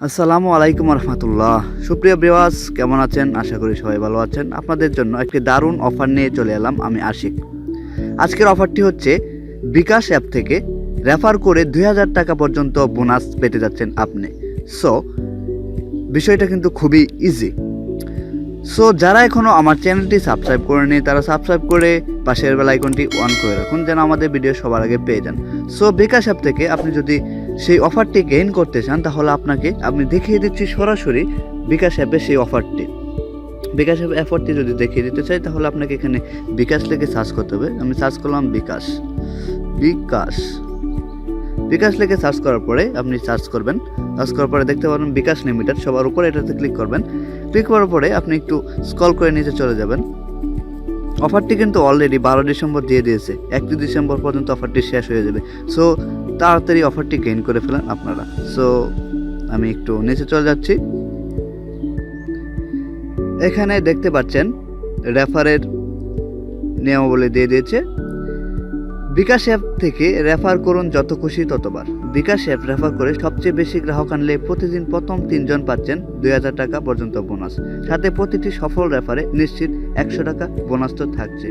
আসসালামু আলাইকুম রহমতুল্লাহ। সুপ্রিয় ভিউয়ার্স, কেমন আছেন? আশা করি সবাই ভালো আছেন। আপনাদের জন্য একটি দারুণ অফার নিয়ে চলে এলাম আমি আশিক। আজকের অফারটি হচ্ছে বিকাশ অ্যাপ থেকে রেফার করে 2000 টাকা পর্যন্ত বোনাস পেতে যাচ্ছেন আপনি। সো বিষয়টা কিন্তু খুবই ইজি। সো যারা এখনও আমার চ্যানেলটি সাবস্ক্রাইব করেনি তারা সাবস্ক্রাইব করে পাশের বেল আইকনটি অন করে রাখুন যেন আমাদের ভিডিও সবার আগে পেয়ে যান। সো বিকাশ অ্যাপ থেকে আপনি যদি সেই অফারটি গেইন করতে চান তাহলে আমি দেখিয়ে দিচ্ছি সরাসরি বিকাশ অ্যাপে সেই অফারটি। বিকাশ অ্যাপটি যদি দেখিয়ে দিতে চাই তাহলে আপনাকে এখানে বিকাশ লিখে সার্চ করতে হবে। আমি সার্চ করলাম বিকাশ বিকাশ বিকাশ লিখে সার্চ করার পরে আপনি সার্চ করার পরে দেখতে পাবেন বিকাশ লিমিটেড, সবার উপরে এটাতে ক্লিক করবেন। ক্লিক করার পরে আপনি একটু স্ক্রল করে নিচে চলে যাবেন। অফারটি কিন্তু অলরেডি 12 ডিসেম্বর দিয়ে দিয়েছে, 31 ডিসেম্বর পর্যন্ত অফারটি শেষ হয়ে যাবে। সো তাড়াতাড়ি অফারটি গেইন করে ফেলেন আপনারা। সো আমি একটু নিচে চলে যাচ্ছি। এখানে দেখতে পাচ্ছেন রেফারের নিয়মাবলী দিয়ে দিয়েছে। বিকাশ অ্যাপ থেকে রেফার করুন যত খুশি ততবার। বিকাশ অ্যাপ রেফার করে সবচেয়ে বেশি গ্রাহক আনলে প্রতিদিন প্রথম 3 জন পাচ্ছেন 2000 টাকা পর্যন্ত বোনাস। সাথে প্রতিটি সফল রেফারে নিশ্চিত 100 টাকা বোনাস তো থাকছে।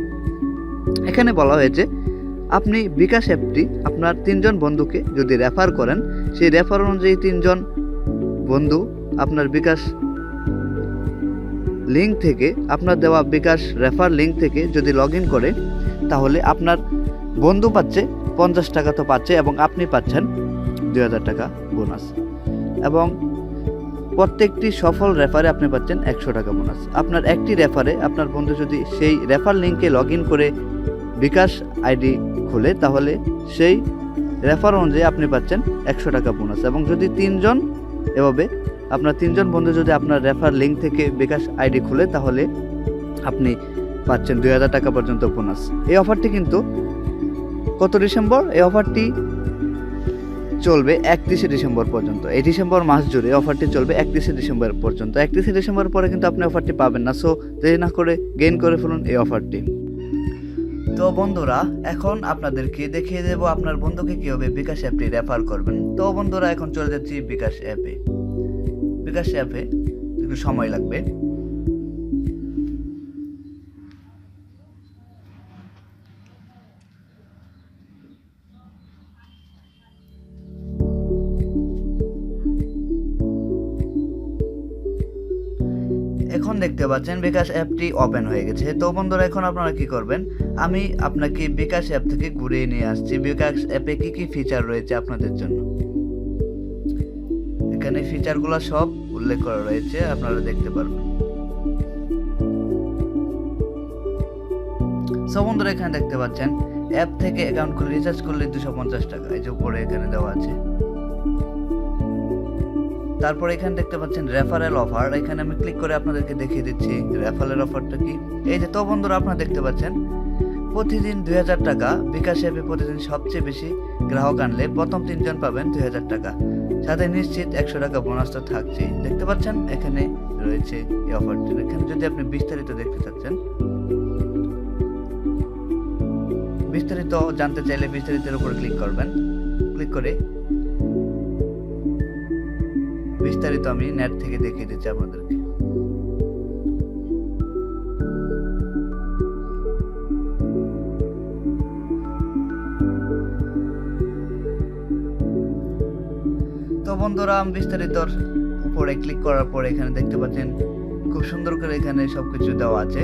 এখানে বলা হয়েছে আপনি বিকাশ অ্যাপটি আপনার 3 জন বন্ধুকে যদি রেফার করেন, সেই রেফার অনুযায়ী 3 জন বন্ধু আপনার বিকাশ লিঙ্ক থেকে, আপনার দেওয়া বিকাশ রেফার লিঙ্ক থেকে যদি লগ ইন করে, তাহলে আপনার বন্ধু পাচ্ছে 50 টাকা তো পাচ্ছে এবং আপনি পাচ্ছেন 2000 টাকা বোনাস। এবং প্রত্যেকটি সফল রেফারে আপনি পাচ্ছেন 100 টাকা বোনাস। আপনার একটি রেফারে আপনার বন্ধু যদি সেই রেফার লিঙ্কে লগ ইন করে বিকাশ আইডি খুলে, তাহলে সেই রেফার অনুযায়ী আপনি পাচ্ছেন 100 টাকা বোনাস। এবং যদি 3 জন এভাবে আপনার 3 জন বন্ধু যদি আপনার রেফার লিঙ্ক থেকে বিকাশ আইডি খুলে, তাহলে আপনি পাচ্ছেন 2000 টাকা পর্যন্ত বোনাস। এই অফারটি কিন্তু কত ডিসেম্বর? এই অফারটি চলবে 31 ডিসেম্বর পর্যন্ত। এই ডিসেম্বর মাস জুড়ে অফারটি চলবে 31 ডিসেম্বর পর্যন্ত। 31 ডিসেম্বর পরে কিন্তু আপনি অফারটি পাবেন না। সো দেরি না করে গেইন করে ফেলুন এই অফারটি। তো বন্ধুরা, এখন আপনাদেরকে দেখিয়ে দেবো আপনার বন্ধুকে কীভাবে বিকাশ অ্যাপটি রেফার করবেন। তো বন্ধুরা, এখন চলে যাচ্ছি বিকাশ অ্যাপে। বিকাশ অ্যাপে একটু সময় লাগবে। এখন দেখতে পাচ্ছেন বিকাশ অ্যাপটি ওপেন হয়ে গেছে। তো বন্ধুরা, এখন আপনারা কি করবেন, আমি আপনাকে বিকাশ অ্যাপ থেকে ঘুরিয়ে নিয়ে আসছি বিকাশ অ্যাপে কি কি ফিচার রয়েছে আপনাদের জন্য। এখানে ফিচারগুলো সব উল্লেখ করা রয়েছে, আপনারা দেখতে পারবেন। সো বন্ধুরা, এখানে দেখতে পাচ্ছেন অ্যাপ থেকে অ্যাকাউন্ট খুলে রিচার্জ করলে 250 টাকা, এই যে উপরে এখানে দেওয়া আছে। তারপর এখানে দেখতে পাচ্ছেন রেফারেল অফার। এখানে আমি ক্লিক করে আপনাদেরকে দেখিয়ে দিচ্ছি রেফারেল অফারটা কি। এই যে, তো বন্ধুরা, আপনারা দেখতে পাচ্ছেন প্রতিদিন 2000 টাকা। বিকাশ অ্যাপে প্রতিদিন সবচেয়ে বেশি গ্রাহক আনলে প্রথম 3 জন পাবেন 2000 টাকা, সাথে নিশ্চিত 100 টাকা বোনাস তো থাকছেই। দেখতে পাচ্ছেন এখানে রয়েছে এই অফারটি। এখানে যদি আপনি বিস্তারিত দেখতে চাচ্ছেন, বিস্তারিত জানতে চাইলে বিস্তারিতের উপর ক্লিক করবেন। ক্লিক করে বিস্তারিত আমি নেট থেকে দেখিয়ে দিচ্ছি আপনাদেরকে। তো বন্ধুরা, আমি বিস্তারিতর উপরে ক্লিক করার পরে এখানে দেখতে পাচ্ছেন খুব সুন্দর করে এখানে সবকিছু দেওয়া আছে।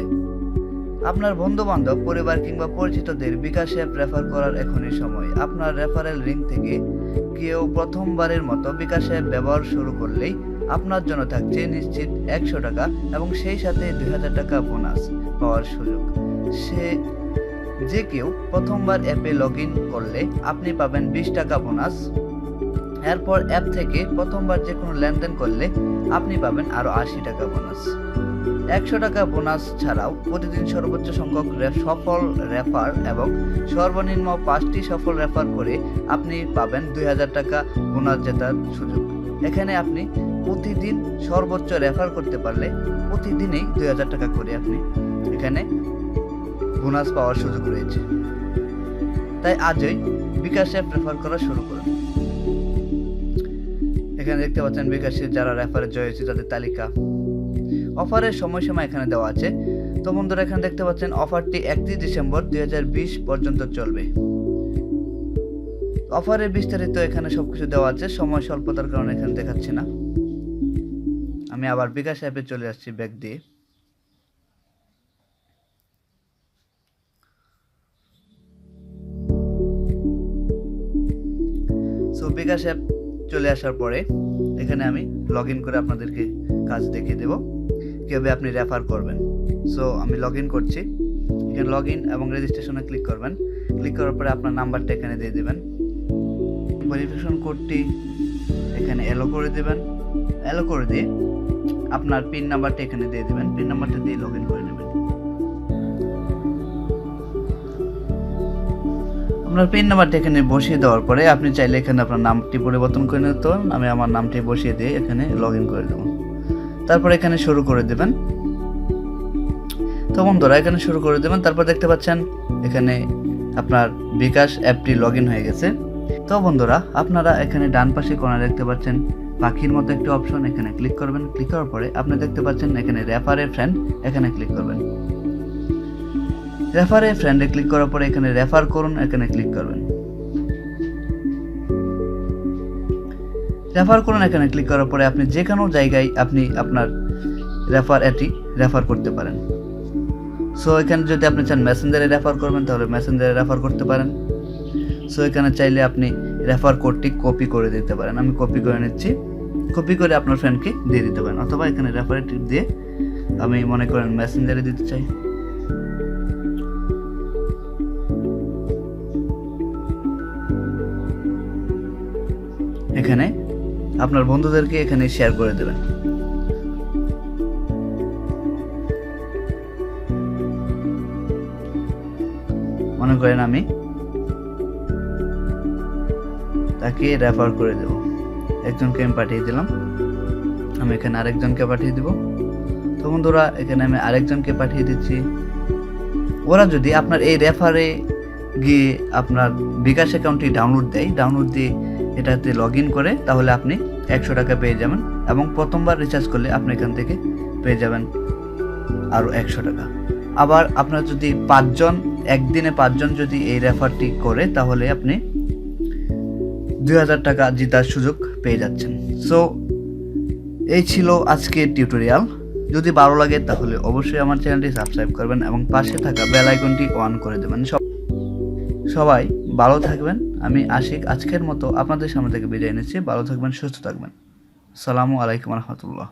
আপনার বন্ধু বান্ধব, পরিবার কিংবা পরিচিতদের বিকাশ অ্যাপ রেফার করার এখনই সময়। আপনার রেফারেল লিঙ্ক থেকে কেউ প্রথমবারের মতো বিকাশ অ্যাপ ব্যবহার শুরু করলেই আপনার জন্য থাকছে নিশ্চিত 100 টাকা এবং সেই সাথে 2000 টাকা বোনাস পাওয়ার সুযোগ। যে কেউ প্রথমবার অ্যাপে লগ ইন করলে আপনি পাবেন 20 টাকা বোনাস। এরপর অ্যাপ থেকে প্রথমবার যে কোনো লেনদেন করলে আপনি পাবেন আরও 80 টাকা বোনাস। 100 টাকা বোনাস ছাড়াও প্রতিদিন সর্বোচ্চ সংখ্যক সফল রেফার এবং সর্বনিম্ন 5টি সফল রেফার করে আপনি পাবেন 2000 টাকা বোনাস জেতার সুযোগ। এখানে আপনি প্রতিদিন সর্বোচ্চ রেফার করতে পারলে প্রতিদিনই 2000 টাকা করে আপনি এখানে বোনাস পাওয়ার সুযোগ রয়েছে। তাই আজই বিকাশ অ্যাপ রেফার করা শুরু করুন। এখানে দেখতে পাচ্ছেন বিকাশে যারা রেফারে জয় হয়েছে তাদের তালিকা। অফারের সময়সীমা এখানে দেওয়া আছে। তো বন্ধুরা এখানে দেখতে পাচ্ছেন অফারটি 31 ডিসেম্বর 2020 পর্যন্ত চলবে। অফারের বিস্তারিত এখানে সবকিছু দেওয়া আছে, সময় স্বল্পতার কারণে এখানে দেখাচ্ছি না। আমি আবার বিকাশ অ্যাপে চলে আসছি ব্যাক দিয়ে। সো বিকাশ অ্যাপ চলে আসার পরে এখানে আমি লগ ইন করে আপনাদেরকে কাজ দেখিয়ে দেব কীভাবে আপনি রেফার করবেন। সো আমি লগ ইন করছি। এখানে লগ ইন এবং রেজিস্ট্রেশনে ক্লিক করবেন। ক্লিক করার পরে আপনার নাম্বারটা এখানে দিয়ে দেবেন। ভেরিফিকেশন কোডটি এখানে এলো করে দেবেন। এলো করে দিয়ে আপনার পিন নাম্বারটা এখানে দিয়ে দেবেন। পিন নাম্বারটা দিয়ে লগ ইন করে নেবেন। আপনার পিন নাম্বারটা এখানে বসিয়ে দেওয়ার পরে আপনি চাইলে এখানে আপনার নামটি পরিবর্তন করে নিতে পারেন। আমি আমার নামটি বসিয়ে দিয়ে এখানে লগ ইন করে দেবো। তারপর এখানে শুরু করে দেবেন। তো বন্ধুরা এখানে শুরু করে দেবেন। তারপর দেখতে পাচ্ছেন এখানে আপনার বিকাশ অ্যাপটি লগ ইন হয়ে গেছে। তো বন্ধুরা আপনারা এখানে ডান পাশে কোণায় দেখতে পাচ্ছেন পাখির মতো একটি অপশন, এখানে ক্লিক করবেন। ক্লিক করার পরে আপনি দেখতে পাচ্ছেন এখানে রেফার এ ফ্রেন্ড, এখানে ক্লিক করবেন। রেফার এ ফ্রেন্ডে ক্লিক করার পরে এখানে রেফার করুন, এখানে ক্লিক করবেন। রেফার করুন এখানে ক্লিক করার পরে আপনি যে কোনো জায়গায় আপনি আপনার রেফার করতে পারেন। সো এখানে যদি আপনি চান মেসেঞ্জারে রেফার করবেন তাহলে মেসেঞ্জারে রেফার করতে পারেন। সো এখানে চাইলে আপনি রেফার কোডটি কপি করে দিতে পারেন। আমি কপি করে নিচ্ছি। কপি করে আপনার ফ্রেন্ডকে দিয়ে দিতে পারেন, অথবা এখানে রেফারে টিপ দিয়ে আমি মনে করেন মেসেঞ্জারে দিতে চাই। এখানে আপনার বন্ধুদেরকে এখানে শেয়ার করে দেবেন। মনে করেন আমি তাকে রেফার করে দেব। একজনকে আমি পাঠিয়ে দিলাম, আমি এখানে আরেকজনকে পাঠিয়ে দিব। তো বন্ধুরা এখানে আমি আরেকজনকে পাঠিয়ে দিচ্ছি। ওরা যদি আপনার এই রেফারে গিয়ে আপনার বিকাশ অ্যাকাউন্টটি ডাউনলোড দিয়ে এটাতে লগ ইন করে, তাহলে আপনি 100 টাকা পেয়ে যাবেন এবং প্রথমবার রিচার্জ করলে আপনি এখান থেকে পেয়ে যাবেন আরও 100 টাকা। আবার আপনার যদি একদিনে 5 জন যদি এই রেফারটি করে, তাহলে আপনি 2000 টাকা জেতার সুযোগ পেয়ে যাচ্ছেন। সো এই ছিল আজকের টিউটোরিয়াল। যদি ভালো লাগে তাহলে অবশ্যই আমার চ্যানেলটি সাবস্ক্রাইব করবেন এবং পাশে থাকা বেল আইকনটি অন করে দেবেন। সবাই ভালো থাকবেন। আমি আশিক আজকের মতো আপনাদের সামনে থেকে বিদায় নিচ্ছি। ভালো থাকবেন, সুস্থ থাকবেন। আসসালামু আলাইকুম রহমতুল্লাহ।